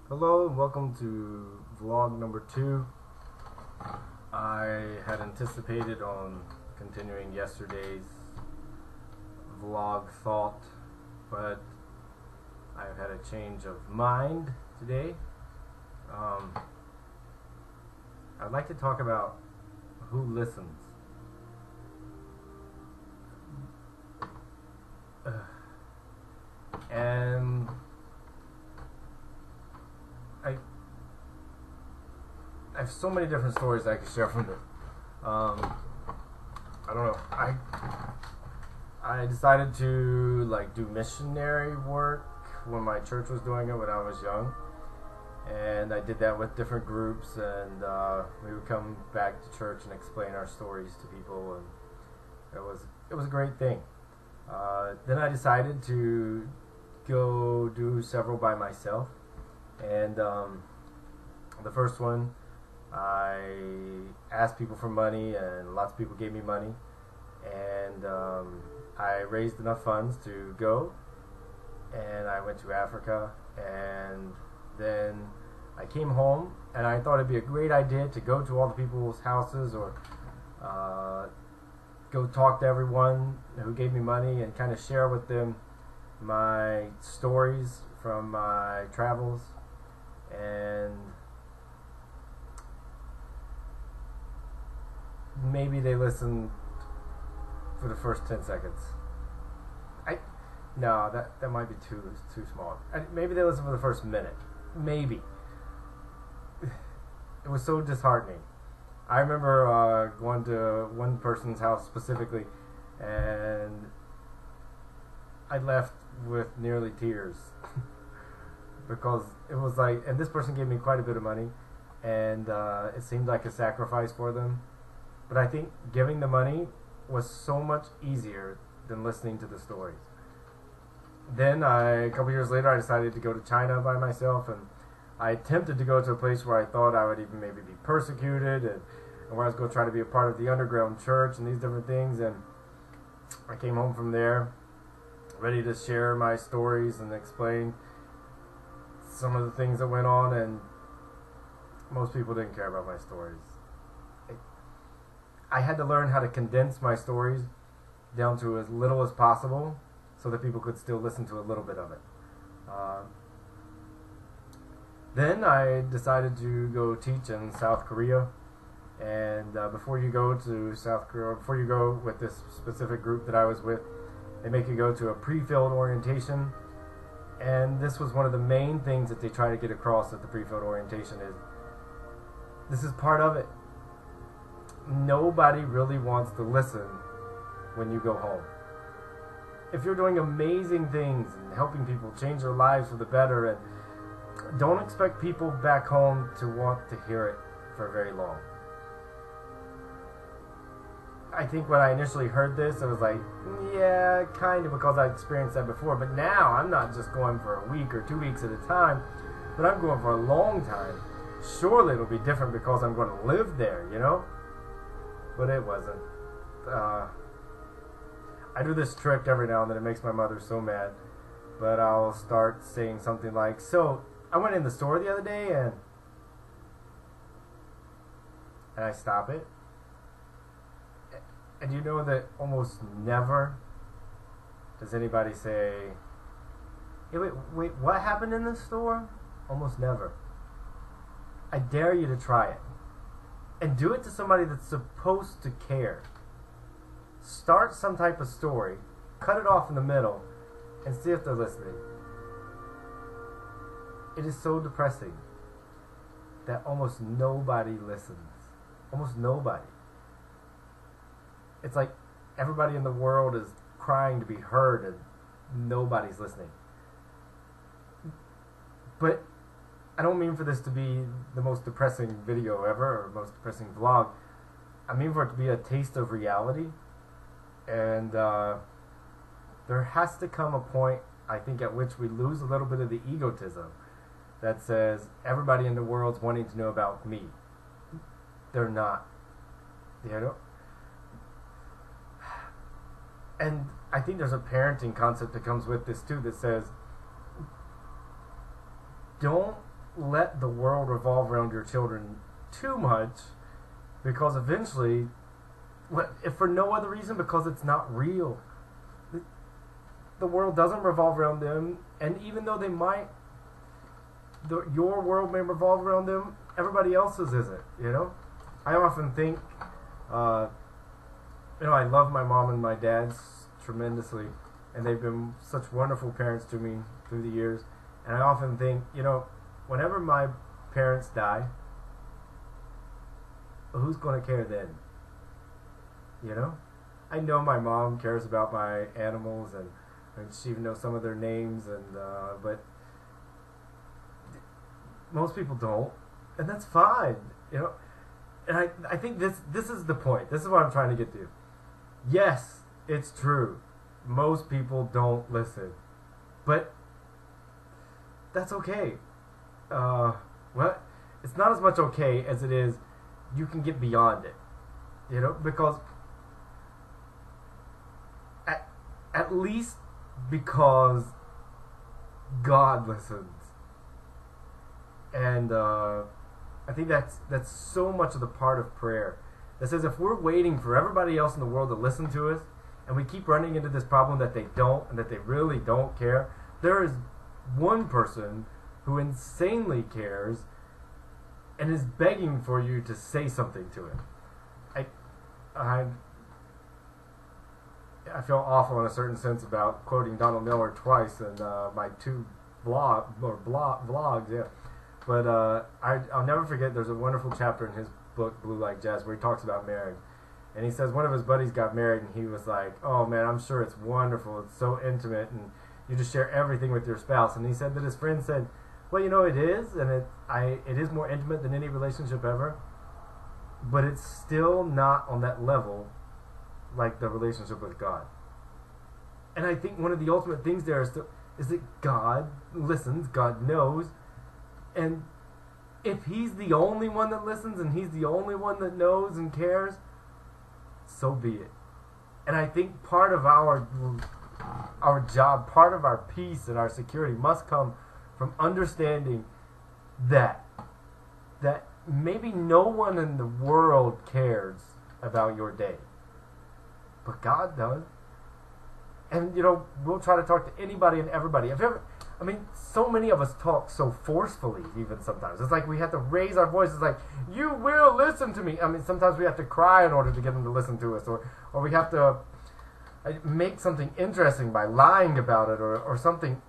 Hello and welcome to vlog number 2. I had anticipated on continuing yesterday's vlog thought, but I've had a change of mind today. I'd like to talk about who listens. And I have so many different stories I could share from this. I don't know. I decided to do missionary work when my church was doing it when I was young, and I did that with different groups, and we would come back to church and explain our stories to people, and it was a great thing. Then I decided to go do several by myself, and the first one, I asked people for money, and lots of people gave me money, and I raised enough funds to go, and I went to Africa, and then I came home, and I thought it'd be a great idea to go to all the people's houses, or go talk to everyone who gave me money and kind of share with them my stories from my travels. And maybe they listened for the first 10 seconds. No, that might be too small. Maybe they listened for the first minute. Maybe. It was so disheartening. I remember going to one person's house specifically, and I left with nearly tears because it was and this person gave me quite a bit of money, and it seemed like a sacrifice for them. But I think giving the money was so much easier than listening to the stories. Then a couple years later, I decided to go to China by myself, and I attempted to go to a place where I thought I would even maybe be persecuted, and where I was going to try to be a part of the underground church and these different things. And I came home from there ready to share my stories and explain some of the things that went on, and most people didn't care about my stories. I had to learn how to condense my stories down to as little as possible so that people could still listen to a little bit of it. Then I decided to go teach in South Korea. And before you go to South Korea, before you go with this specific group that I was with, they make you go to a pre-field orientation. And this was one of the main things that they try to get across at the pre-field orientation is this is part of it. Nobody really wants to listen when you go home. If you're doing amazing things and helping people change their lives for the better, and don't expect people back home to want to hear it for very long. I think when I initially heard this, I was like, yeah, kind of, because I experienced that before. But now I'm not just going for a week or 2 weeks at a time, but I'm going for a long time. Surely it'll be different because I'm going to live there, you know? But it wasn't. I do this trick every now and then. It makes my mother so mad. But I'll start saying something like, so I went in the store the other day, and I stop it. And you know that almost never does anybody say, hey, wait, what happened in the store? Almost never. I dare you to try it. And do it to somebody that's supposed to care. Start some type of story, cut it off in the middle, and see if they're listening. It is so depressing that almost nobody listens. Almost nobody. It's like everybody in the world is crying to be heard and nobody's listening. But I don't mean for this to be the most depressing video ever or most depressing vlog. I mean for it to be a taste of reality. And there has to come a point, I think, at which we lose a little bit of the egotism that says everybody in the world's wanting to know about me. They're not. You know? And I think there's a parenting concept that comes with this too that says don't let the world revolve around your children too much, because eventually, if for no other reason, because it's not real. The world doesn't revolve around them, and even though they might, your world may revolve around them, everybody else's isn't, you know? I often think, I love my mom and my dad tremendously, and they've been such wonderful parents to me through the years, and I often think, whenever my parents die, who's going to care then? I know my mom cares about my animals, and she even knows some of their names, but most people don't, and that's fine, And I think this is the point. This is what I'm trying to get to. Yes, it's true. Most people don't listen, but that's okay. Well, it's not as much okay as it is you can get beyond it, because at least because God listens, and I think that's so much of the part of prayer that says if we're waiting for everybody else in the world to listen to us, and we keep running into this problem that they don't, and that they really don't care, there is one person who insanely cares and is begging for you to say something to him. I feel awful in a certain sense about quoting Donald Miller twice in my two vlogs, yeah. But I'll never forget, there's a wonderful chapter in his book, Blue Like Jazz, where he talks about marriage. And he says one of his buddies got married, and he was like, oh man, I'm sure it's wonderful, it's so intimate, and you just share everything with your spouse. And he said that his friend said, well, it is, and it is more intimate than any relationship ever, but it's still not on that level like the relationship with God. And I think one of the ultimate things there is that God listens, God knows, and if he's the only one that listens and he's the only one that knows and cares, so be it. And I think part of our job, part of our peace and our security must come from understanding that maybe no one in the world cares about your day, but God does. And we'll try to talk to anybody and everybody. So many of us talk so forcefully, even sometimes. It's like we have to raise our voices like, you will listen to me. Sometimes we have to cry in order to get them to listen to us, or we have to make something interesting by lying about it, or something.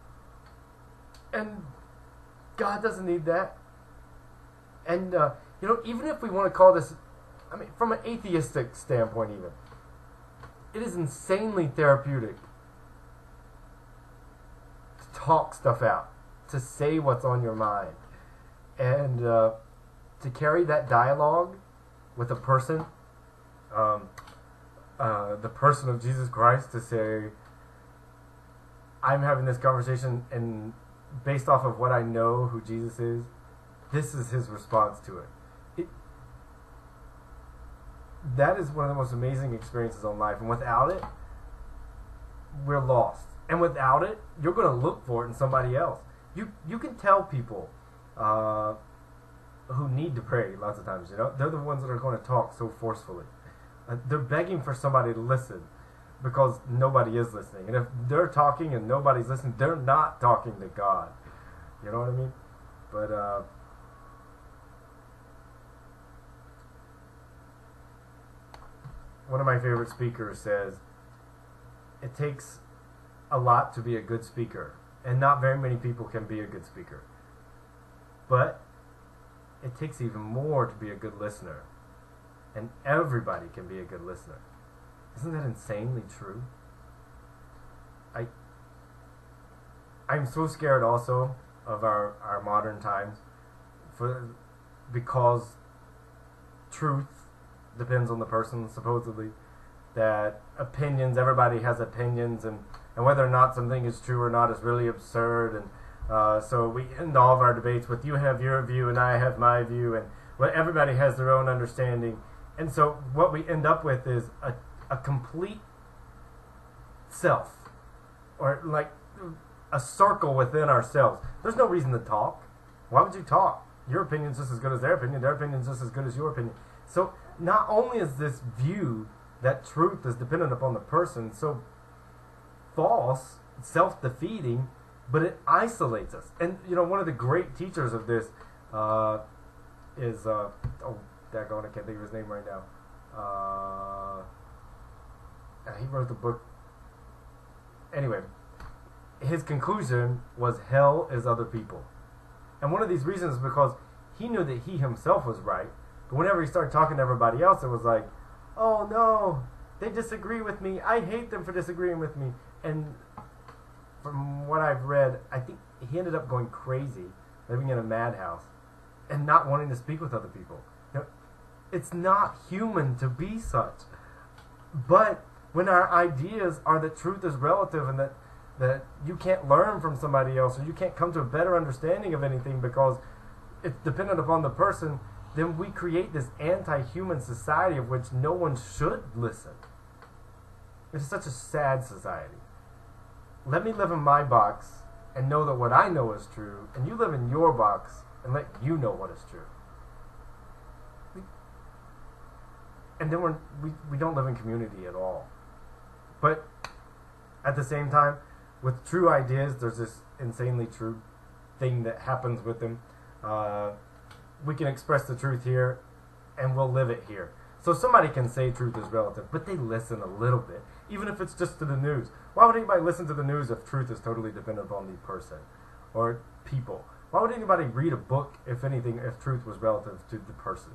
And God doesn't need that. And, even if we want to call this, from an atheistic standpoint even, it is insanely therapeutic to talk stuff out, to say what's on your mind, and to carry that dialogue with a person, the person of Jesus Christ, to say, I'm having this conversation, and based off of what I know who Jesus is, this is his response to it. That is one of the most amazing experiences in life, and without it, we're lost. And without it, you're going to look for it in somebody else. You can tell people who need to pray lots of times, they're the ones that are going to talk so forcefully. They're begging for somebody to listen because nobody is listening. And if they're talking and nobody's listening, they're not talking to God. You know what I mean? But one of my favorite speakers says, it takes a lot to be a good speaker, and not very many people can be a good speaker. But it takes even more to be a good listener, and everybody can be a good listener. Isn't that insanely true? I'm so scared also of our modern times, because truth depends on the person, supposedly, that everybody has opinions, and whether or not something is true or not is really absurd, and so we end all of our debates with, you have your view and I have my view, and everybody has their own understanding, and so what we end up with is a complete self, or like a circle within ourselves. There's no reason to talk. Why would you talk? Your opinion's just as good as their opinion's just as good as your opinion. So not only is this view that truth is dependent upon the person so false, self-defeating, but it isolates us. And one of the great teachers of this is daggone, I can't think of his name right now. He wrote the book. Anyway, his conclusion was hell is other people. And one of these reasons is because he knew that he himself was right, but whenever he started talking to everybody else, it was like, oh no, they disagree with me. I hate them for disagreeing with me. And from what I've read, I think he ended up going crazy, living in a madhouse, and not wanting to speak with other people. It's not human to be such. But when our ideas are that truth is relative and that you can't learn from somebody else, or you can't come to a better understanding of anything because it's dependent upon the person, then we create this anti-human society of which no one should listen. It's such a sad society. Let me live in my box and know that what I know is true, and you live in your box and let you know what is true. And then we don't live in community at all. But at the same time, with true ideas, there's this insanely true thing that happens with them. We can express the truth here, and we'll live it here. So somebody can say truth is relative, but they listen a little bit, even if it's just to the news. Why would anybody listen to the news if truth is totally dependent upon the person or people? Why would anybody read a book, if anything, if truth was relative to the person?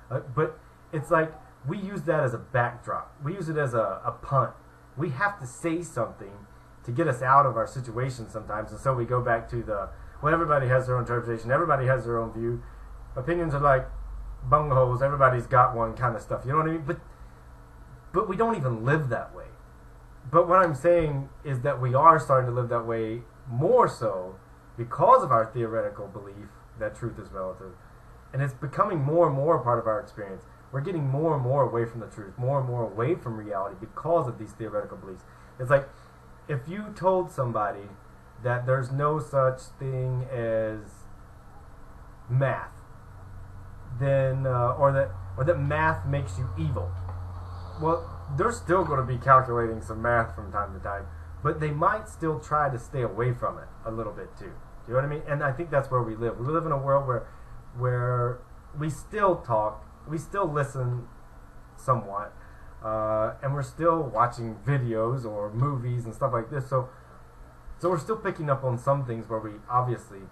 But it's like we use that as a backdrop. We use it as a punt. We have to say something to get us out of our situation sometimes, and so we go back to everybody has their own interpretation, everybody has their own view. Opinions are like bungholes, everybody's got one kind of stuff, you know what I mean? But we don't even live that way. But what I'm saying is that we are starting to live that way more so because of our theoretical belief that truth is relative. And it's becoming more and more a part of our experience. We're getting more and more away from the truth, more and more away from reality because of these theoretical beliefs. It's like if you told somebody that there's no such thing as math, then or that math makes you evil. Well, they're still going to be calculating some math from time to time, but they might still try to stay away from it a little bit too. Do you know what I mean? And I think that's where we live. We live in a world where we still talk, we still listen somewhat, and we're still watching videos or movies and stuff like this. So we're still picking up on some things where we obviously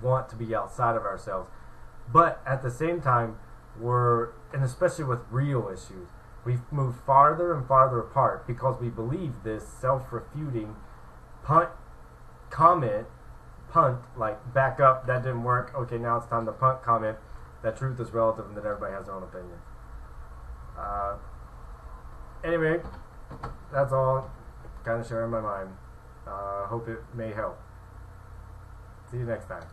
want to be outside of ourselves. But at the same time, and especially with real issues, we've moved farther and farther apart because we believe this self-refuting punt, like back up, that didn't work, okay, now it's time to punt comment, that truth is relative and that everybody has their own opinion. Anyway, that's all, kind of sharing my mind. Hope it may help. See you next time.